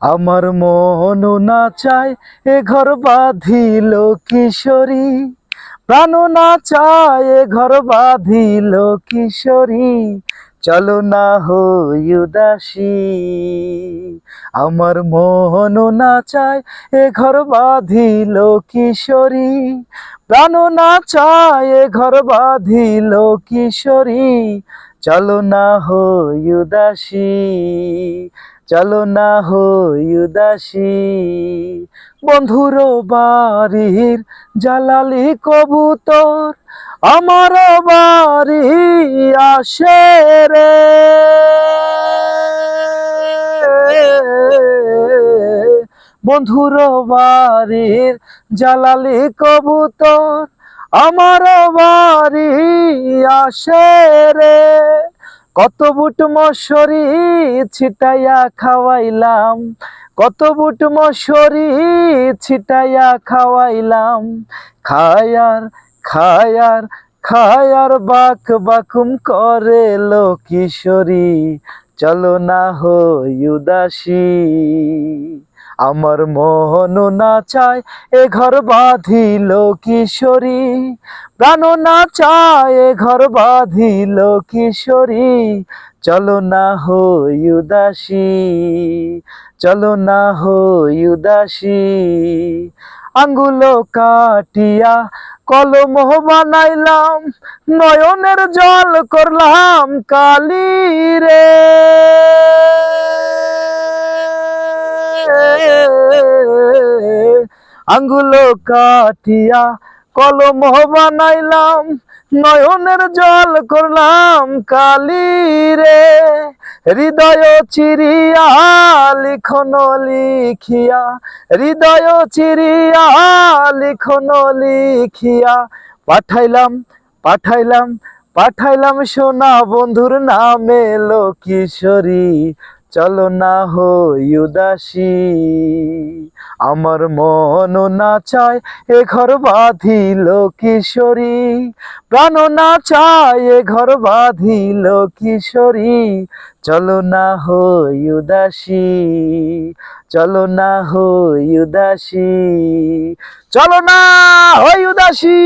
আমার মন না চায় এ ঘর বাঁধিল কিশোরী, প্রাণ না চায় এ ঘর বাঁধিল কিশোরী, চলো না হই উদাসী। আমার মন না চায় এ ঘর বাঁধিল কিশোরী, প্রাণ না চায় এ ঘর বাঁধিল কিশোরী, চলো না হই উদাসী, চলো না হই উদাসী। বন্ধুর বাড়ির জালালি কবুতর আমার বাড়ি আসে রে, বন্ধুর বাড়ির জালালি কবুতর আমার বাড়ি আসে রে। কত বুট মশারি ছিটাইয়া খাওয়াইলাম, কত বুট মশারি ছিটাইয়া খাওয়াইলাম, খায়ার খায়ার খায়ার বাক বাকুম করে লো কিশোরী, চলো না হই উদাসী। আমার মন না চায় এ ঘর বাঁধিল কিশোরী, প্রাণ না চায় এ ঘর বাঁধিল কিশোরী, চলো না হই উদাসী, চলো না হই উদাসী। আঙ্গুল কাটিয়া কলম বানাইলাম, নয়নের জল করলাম কালি রে, আঙ্গুল কাটিয়া কলম বানাইলাম, নয়নের জল করলাম কালি রে। হৃদয় চিরিয়া লিখন লিখিয়া, হৃদয় চিরিয়া লিখন লিখিয়া, পাঠাইলাম পাঠাইলাম পাঠাইলাম সোনা বন্ধুর নামে লো কিশোরী, চলো না হই উদাসী। আমার মন না চায় এ ঘর বাঁধিল কিশোরী, প্রাণ না চায় এ ঘর বাঁধিল কিশোরী, চলো না হই উদাসী, চলো না হই উদাসী, চলো না হই উদাসী।